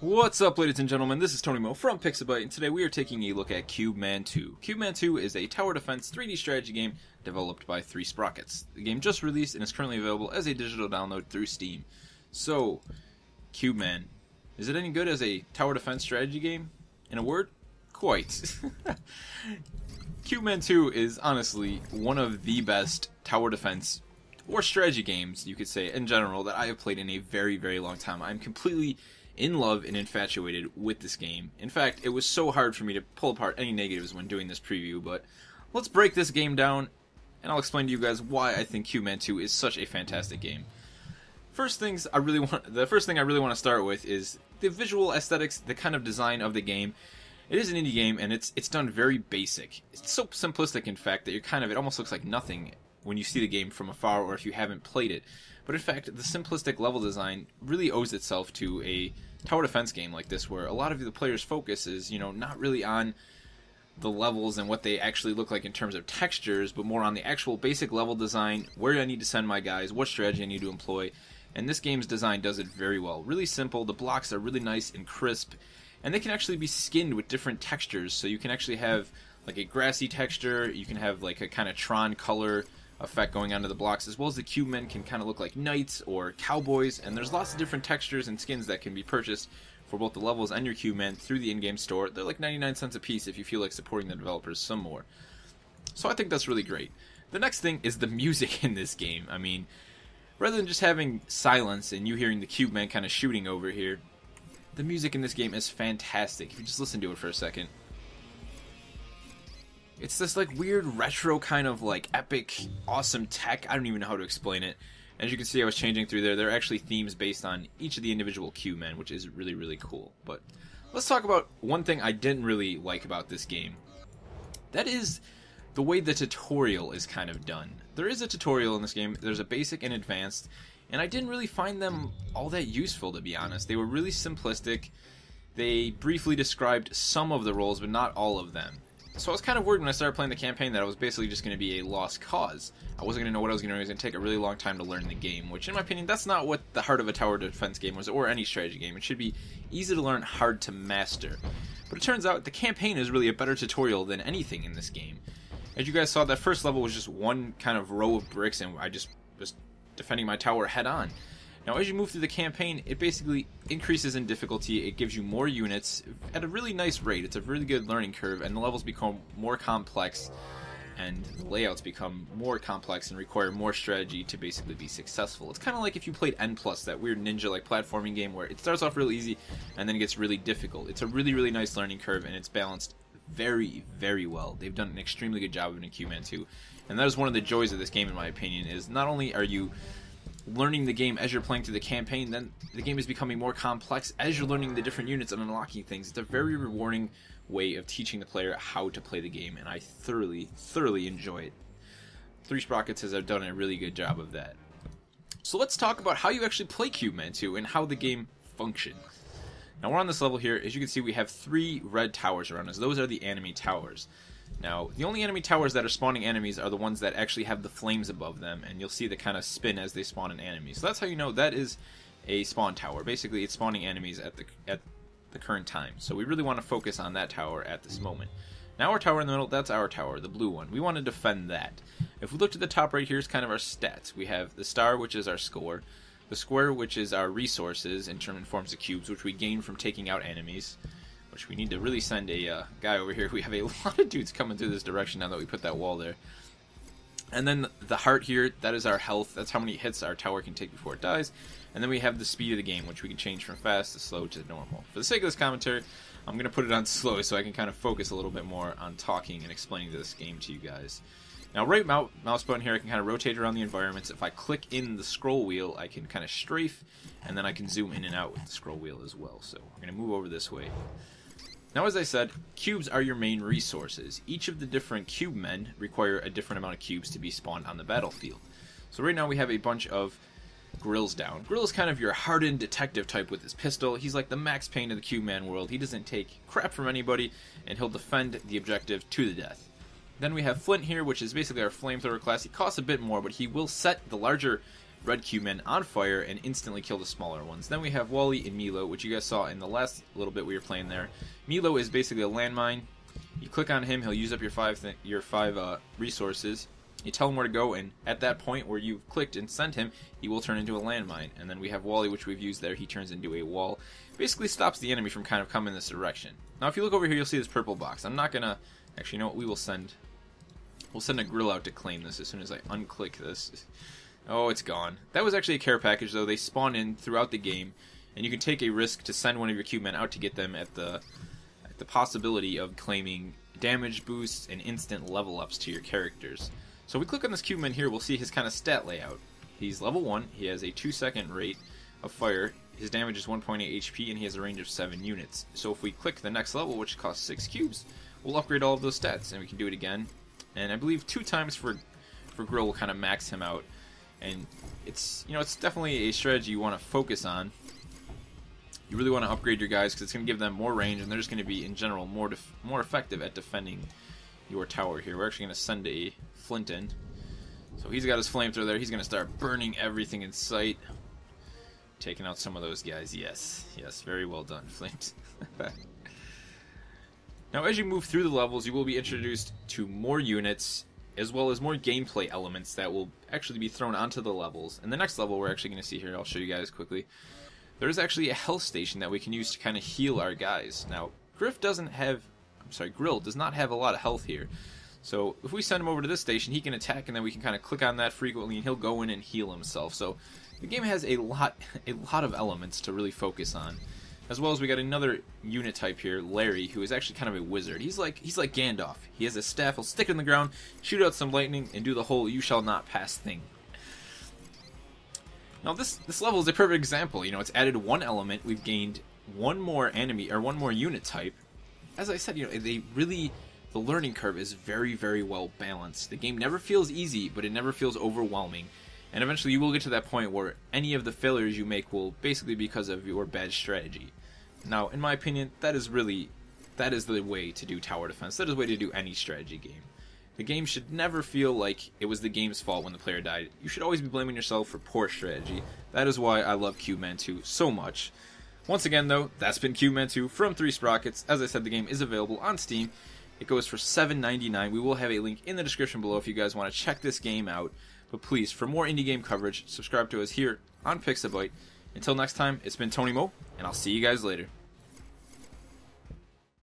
What's up, ladies and gentlemen? This is Tony Mo from Pixabyte, and today we are taking a look at Cubemen 2. Cubemen 2 is a tower defense 3D strategy game developed by 3 Sprockets. The game just released and is currently available as a digital download through Steam. So, Cubemen, is it any good as a tower defense strategy game? In a word, quite. Cubemen 2 is honestly one of the best tower defense or strategy games, you could say, in general, that I have played in a very, very long time. I'm completely in love and infatuated with this game. In fact, it was so hard for me to pull apart any negatives when doing this preview, but let's break this game down, and I'll explain to you guys why I think Cubemen 2 is such a fantastic game. The first thing I really want to start with is the visual aesthetics, the kind of design of the game. It is an indie game, and it's done very basic. It's so simplistic, in fact, that it almost looks like nothing when you see the game from afar or if you haven't played it. But in fact, the simplistic level design really owes itself to a tower defense game like this, where a lot of the players' focus is, not really on the levels and what they actually look like in terms of textures, but more on the actual basic level design, where I need to send my guys, what strategy I need to employ. And this game's design does it very well. Really simple, the blocks are really nice and crisp, and they can actually be skinned with different textures, so you can actually have like a grassy texture, you can have like a kind of Tron color effect going onto the blocks, as well as the Cubemen can kind of look like knights or cowboys, and there's lots of different textures and skins that can be purchased for both the levels and your Cubemen through the in-game store. They're like 99 cents a piece if you feel like supporting the developers some more. So I think that's really great. The next thing is the music in this game. I mean, rather than just having silence and you hearing the Cubemen kind of shooting over here, the music in this game is fantastic. If you just listen to it for a second. It's this like weird retro kind of like epic, awesome tech. I don't even know how to explain it. As you can see, I was changing through there. There are actually themes based on each of the individual Cubemen, which is really, really cool. But let's talk about one thing I didn't really like about this game. That is the way the tutorial is kind of done. There is a tutorial in this game. There's a basic and advanced, and I didn't really find them all that useful, to be honest. They were really simplistic. They briefly described some of the roles, but not all of them. So I was kind of worried when I started playing the campaign that I was basically just going to be a lost cause. I wasn't going to know what I was going to do. It was going to take a really long time to learn the game, which in my opinion, that's not what the heart of a tower defense game was, or any strategy game. It should be easy to learn, hard to master. But it turns out the campaign is really a better tutorial than anything in this game. As you guys saw, that first level was just one kind of row of bricks, and I just was defending my tower head on. Now, as you move through the campaign, it basically increases in difficulty. It gives you more units at a really nice rate. It's a really good learning curve, and the levels become more complex, and the layouts become more complex and require more strategy to basically be successful. It's kind of like if you played N+, that weird ninja-like platforming game where it starts off real easy and then it gets really difficult. It's a really, really nice learning curve, and it's balanced very, very well. They've done an extremely good job of it in Cubemen 2, and that is one of the joys of this game, in my opinion, is not only are you learning the game as you're playing through the campaign, then the game is becoming more complex as you're learning the different units and unlocking things. It's a very rewarding way of teaching the player how to play the game, and I thoroughly, thoroughly enjoy it. 3 Sprockets has done a really good job of that. So let's talk about how you actually play Cubemen 2 and how the game functions. Now we're on this level here. As you can see, we have 3 red towers around us. Those are the enemy towers. Now, the only enemy towers that are spawning enemies are the ones that actually have the flames above them, and you'll see the kind of spin as they spawn an enemy. So that's how you know that is a spawn tower. Basically, it's spawning enemies at the current time. So we really want to focus on that tower at this moment. Now our tower in the middle, that's our tower, the blue one. We want to defend that. If we look to the top right here, it's kind of our stats. We have the star, which is our score, the square, which is our resources in forms of cubes, which we gain from taking out enemies. Which we need to really send a guy over here. We have a lot of dudes coming through this direction now that we put that wall there. And then the heart here, that is our health. That's how many hits our tower can take before it dies. And then we have the speed of the game, which we can change from fast to slow to normal. For the sake of this commentary, I'm going to put it on slow so I can kind of focus a little bit more on talking and explaining this game to you guys. Now, right mouse button here, I can kind of rotate around the environments. If I click in the scroll wheel, I can kind of strafe, and then I can zoom in and out with the scroll wheel as well. So we're going to move over this way. Now, as I said, cubes are your main resources. Each of the different Cubemen require a different amount of cubes to be spawned on the battlefield. So right now we have a bunch of Grill's down. Grill is kind of your hardened detective type with his pistol. He's like the Max Payne of the Cubeman world. He doesn't take crap from anybody, and he'll defend the objective to the death. Then we have Flint here, which is basically our flamethrower class. He costs a bit more, but he will set the larger red Cubemen on fire and instantly kill the smaller ones. Then we have Wally and Milo, which you guys saw in the last little bit we were playing there. Milo is basically a landmine. You click on him, he'll use up your five resources. You tell him where to go, and at that point where you've clicked and sent him, he will turn into a landmine. And then we have Wally, which we've used there. He turns into a wall. Basically stops the enemy from kind of coming this direction. Now, if you look over here, you'll see this purple box. I'm not gonna actually. You know what? We'll send a grill out to claim this as soon as I unclick this. Oh, it's gone. That was actually a care package, though. They spawn in throughout the game, and you can take a risk to send one of your Cubemen out to get them at the possibility of claiming damage boosts and instant level ups to your characters. So if we click on this Cubeman here, we'll see his kind of stat layout. He's level 1, he has a 2-second rate of fire, his damage is 1.8 HP, and he has a range of 7 units. So if we click the next level, which costs 6 cubes, we'll upgrade all of those stats, and we can do it again. And I believe 2 times for Grill will kind of max him out. And it's definitely a strategy you want to focus on. You really want to upgrade your guys because it's going to give them more range, and they're just going to be, in general, more effective at defending your tower here. We're actually going to send a Flint in. So he's got his flamethrower there. He's going to start burning everything in sight. Taking out some of those guys. Yes, very well done, Flint. Now, as you move through the levels, you will be introduced to more units, as well as more gameplay elements that will actually be thrown onto the levels. And the next level we're actually going to see here, I'll show you guys quickly. There's actually a health station that we can use to kind of heal our guys. Now, Grill does not have a lot of health here. So if we send him over to this station, he can attack, and then we can kind of click on that frequently, and he'll go in and heal himself. So the game has a lot of elements to really focus on. As well as we got another unit type here, Larry, who is actually kind of a wizard. He's like Gandalf. He has a staff, he'll stick it in the ground, shoot out some lightning, and do the whole "you shall not pass" thing. Now this level is a perfect example. You know, it's added one element, we've gained one more enemy or one more unit type. As I said, you know, the learning curve is very, very well balanced. The game never feels easy, but it never feels overwhelming. And eventually you will get to that point where any of the failures you make will basically be because of your bad strategy. Now, in my opinion, that is the way to do tower defense. That is the way to do any strategy game. The game should never feel like it was the game's fault when the player died. You should always be blaming yourself for poor strategy. That is why I love Cubemen 2 so much. Once again, though, that's been Cubemen 2 from 3 Sprockets. As I said, the game is available on Steam. It goes for $7.99. We will have a link in the description below if you guys want to check this game out. But please, for more indie game coverage, subscribe to us here on Pixabyte. Until next time, it's been Tony Mo, and I'll see you guys later.